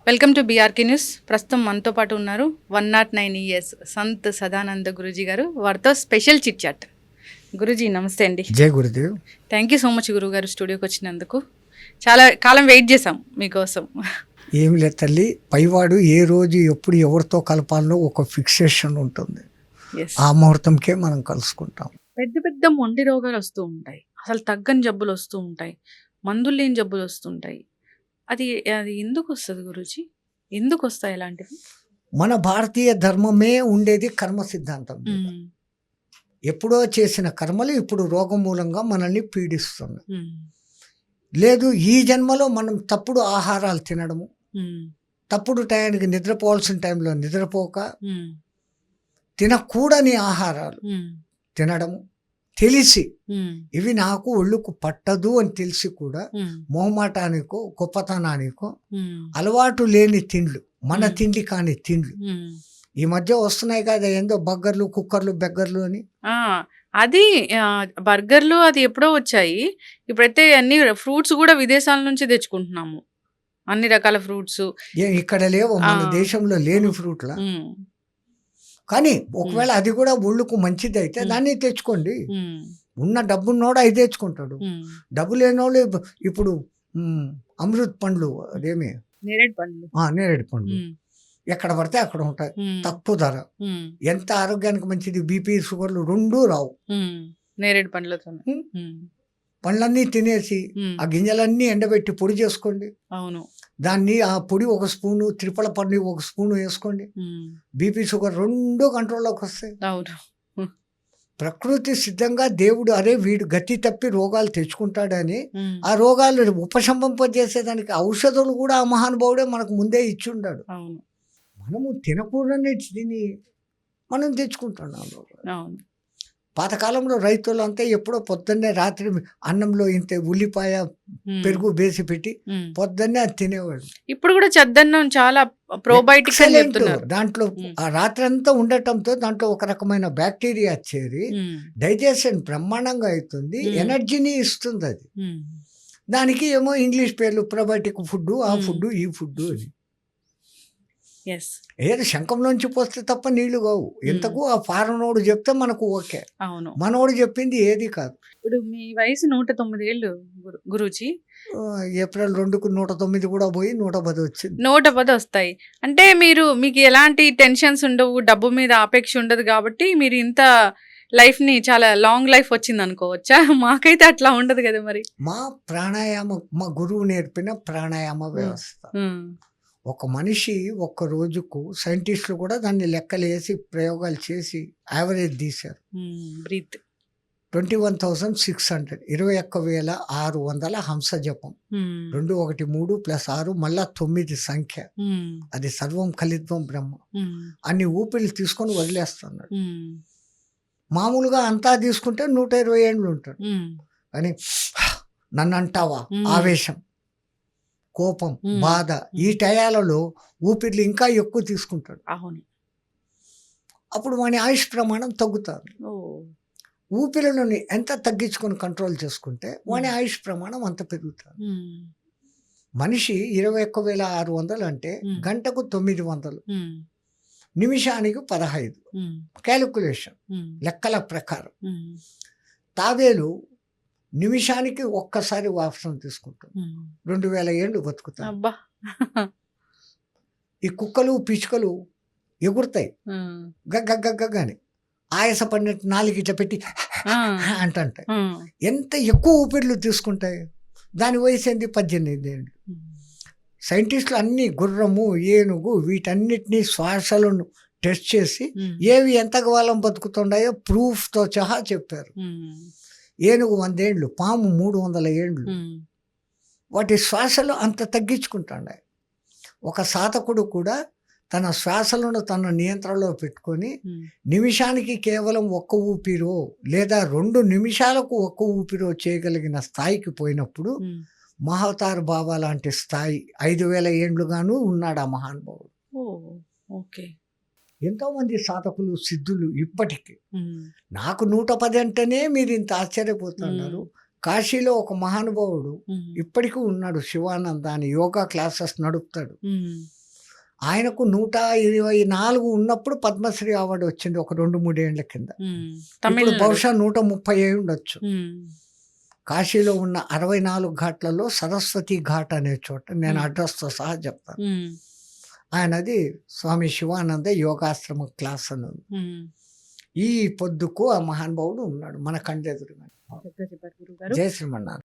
Welcome to BRK news. ప్రస్తుతం మనతో పాటు ఉన్నారు 109 ఇయర్స్ సంత్ సదానంద గురూజీ గారు. వారితో స్పెషల్ చిట్ చాట్. గురూజీ నమస్తే అండి. జై Gurudev. Thank you so much గురువు గారు స్టూడియోకి వచ్చినందుకు. చాలా కాలం వెయిట్ చేసాం మీకోసం. ఏమి లేదు తల్లి, పైవాడు ఏ రోజు ఎప్పుడు ఎవరితో కలపాలో ఒక ఫిక్సేషన్ ఉంటుంది. ఆ ముహూర్తంకే మనం కలుసుకుంటాం. పెద్ద పెద్ద మొండి రోగాలు వస్తూ ఉంటాయి, అసలు తగ్గని జబ్బులు వస్తూ ఉంటాయి, మందులు లేని జబ్బులు వస్తుంటాయి. అది అది ఎందుకు వస్తుంది గురూజీ? ఎందుకు వస్తాయి ఇలాంటివి? మన భారతీయ ధర్మమే ఉండేది కర్మ సిద్ధాంతం మీద. ఎప్పుడో చేసిన కర్మలు ఇప్పుడు రోగం మూలంగా మనల్ని పీడిస్తున్నాయి. లేదు, ఈ జన్మలో మనం తప్పుడు ఆహారాలు తినడము, తప్పుడు టయానికి నిద్రపోవాల్సిన టైంలో నిద్రపోక, తినకూడని ఆహారాలు తినడము, తెలిసి ఇవి నాకు ఒళ్ళుకు పట్టదు అని తెలిసి కూడా మొహమాటానికో గొప్పతనానికో అలవాటు లేని తిండ్లు, మన తిండి కాని తిండ్లు ఈ మధ్య వస్తున్నాయి కదా, ఏందో బర్గర్లు, కుక్కర్లు, బెగ్గర్లు అని. అది బర్గర్లు అది ఎప్పుడో వచ్చాయి. ఇప్పుడైతే అన్ని ఫ్రూట్స్ కూడా విదేశాల నుంచి తెచ్చుకుంటున్నాము, అన్ని రకాల ఫ్రూట్స్. ఇక్కడ లేవు మన దేశంలో లేని ఫ్రూట్ల. కానీ ఒకవేళ అది కూడా ఒళ్ళుకు మంచిది అయితే దాన్ని తెచ్చుకోండి. ఉన్న డబ్బున్నోడు అవి తెచ్చుకుంటాడు. డబ్బు లేనోళ్ళు ఇప్పుడు అమృత్ పండ్లు, అదేమి నేరేడు పండ్లు ఎక్కడ పడితే అక్కడ ఉంటాయి, తక్కువ ధర, ఎంత ఆరోగ్యానికి మంచిది. బీపీ, షుగర్లు రెండూ రావు నేరేడు పండ్లతో. పండ్లన్నీ తినేసి ఆ గింజలన్నీ ఎండబెట్టి పొడి చేసుకోండి. అవును, దాన్ని ఆ పొడి ఒక స్పూను, త్రిపల పండు ఒక స్పూను వేసుకోండి. బీపీ, షుగర్ రెండూ కంట్రోల్లోకి వస్తాయి. ప్రకృతి సిద్ధంగా దేవుడు అరే వీడు గతి తప్పి రోగాలు తెచ్చుకుంటాడని ఆ రోగాలు ఉపశమింపజేసేదానికి ఔషధాలు కూడా ఆ మహానుభావుడే మనకు ముందే ఇచ్చి ఉన్నాడు. మనము తినకూడని తిని మనం తెచ్చుకుంటున్నాం. పాతకాలంలో రైతులు అంతా ఎప్పుడో పొద్దున్నే రాత్రి అన్నంలో ఇంత ఉల్లిపాయ పెరుగు వేసి పెట్టి పొద్దున్నే అది తినేవాడు. ఇప్పుడు కూడా చద్దన్నం చాలా ప్రోబయోటిక్స్ దాంట్లో ఆ రాత్రి అంతా ఉండటంతో దాంట్లో ఒక రకమైన బ్యాక్టీరియా చేరి డైజెషన్ బ్రహ్మాండంగా అవుతుంది, ఎనర్జీని ఇస్తుంది. అది దానికి ఏమో ఇంగ్లీష్ పేర్లు, ప్రోబయోటిక్ ఫుడ్, ఆ ఫుడ్, ఈ ఫుడ్ అని. ఏది శంఖంలోంచి పోస్తే తప్ప నీళ్లు కావు. ఎంతకు ఆ ఫారెనోడు చెప్తే మనకు ఓకే, మనోడు చెప్పింది ఏది కాదు. ఇప్పుడు మీ వయసు 109 ఏళ్ళు గురూజీ. ఏప్రిల్ 2కు 109 కూడా పోయి 110 వచ్చింది. 110 వస్తాయి అంటే మీకు ఎలాంటి టెన్షన్స్ ఉండవు, డబ్బు మీద ఆపేక్ష ఉండదు కాబట్టి మీరు ఇంత లైఫ్ ని చాలా లాంగ్ లైఫ్ వచ్చింది అనుకోవచ్చా? మాకైతే అట్లా ఉండదు కదా. మరి మా ప్రాణాయామ, మా గురువు నేర్పిన ప్రాణాయామ వ్యవస్థ. ఒక మనిషి ఒక్క రోజుకు సైంటిస్టులు కూడా దాన్ని లెక్కలేసి ప్రయోగాలు చేసి యావరేజ్ తీశారు. బ్రీత్ 21,600, 21,600 హంస జపం. 213 + 6 మళ్ళా 9 సంఖ్య. అది సర్వం కలిత్వం బ్రహ్మ. అన్ని ఊపిరి తీసుకొని వదిలేస్తున్నాడు. మామూలుగా అంతా తీసుకుంటే 120 ఏళ్ళు ఉంటాడు. కానీ నన్ను అంటావా, ఆవేశం, కోపం, బాధ, ఈ టయాలలో ఊపిర్లు ఇంకా ఎక్కువ తీసుకుంటాడు. అప్పుడు మన ఆయుష్ ప్రమాణం తగ్గుతారు. ఊపిరిని ఎంత తగ్గించుకొని కంట్రోల్ చేసుకుంటే వాని ఆయుష్ ప్రమాణం అంత పెరుగుతుంది. మనిషి 21,600 అంటే గంటకు 900, నిమిషానికి 15. క్యాలిక్యులేషన్ లెక్కల ప్రకారం తావేలు నిమిషానికి ఒక్కసారి వాసన తీసుకుంటాం. 2000 ఏళ్ళు బతుకుతాయి. ఈ కుక్కలు, పిచ్చుకలు ఎగురుతాయి గగ్గని, ఆయాస పడినట్టు నాలుగు ఇట్లా పెట్టి అంటుంటాయి. ఎంత ఎక్కువ ఊపిర్లు తీసుకుంటాయి. దాని వయసు ఏంది, 18 ఏళ్ళు. సైంటిస్టులు అన్ని గుర్రము, ఏనుగు వీటన్నిటినీ శ్వాసలను టెస్ట్ చేసి ఏవి ఎంత కాలం బతుకుతున్నాయో ప్రూఫ్తో సహా చెప్పారు. ఏనుగు 100 ఏళ్ళు, పాము 300 ఏళ్ళు. వాటి శ్వాసలు అంత తగ్గించుకుంటున్నాయి. ఒక సాధకుడు కూడా తన శ్వాసలను తన నియంత్రణలో పెట్టుకొని నిమిషానికి కేవలం 1 ఊపిరో లేదా 2 నిమిషాలకు 1 ఊపిరో చేయగలిగిన స్థాయికి పోయినప్పుడు మహావతార్ బాబా లాంటి స్థాయి 5,000 ఏండ్లుగాను ఉన్నాడు ఆ మహానుభావుడు. ఎంతోమంది సాధకులు, సిద్ధులు ఇప్పటికీ. నాకు 110 అంటేనే మీరు ఇంత ఆశ్చర్యపోతున్నారు. కాశీలో ఒక మహానుభావుడు ఇప్పటికీ ఉన్నాడు, శివానంద అని, యోగా క్లాసెస్ నడుపుతాడు. ఆయనకు 124 ఉన్నప్పుడు పద్మశ్రీ అవార్డు వచ్చింది ఒక 2-3 ఏళ్ల కింద. ఇప్పుడు తమిళనాడు. బహుశా 130 అయి ఉండొచ్చు. ఉమ్, కాశీలో ఉన్న 64 ఘాట్లలో సరస్వతి ఘాట్ అనే చోట నేను అడ్రస్తో సహా చెప్తాను. ఉమ్, ఆయనది స్వామి శివానంద యోగాశ్రమ క్లాస్ అని ఉంది. ఉమ్. ఈ పొద్దుకు ఆ మహానుభావుడు ఉన్నాడు మన కండ్లెదురుగా. చక్కగా చెప్పారు గురుగారు. జయ శ్రీమన్నారాయణ.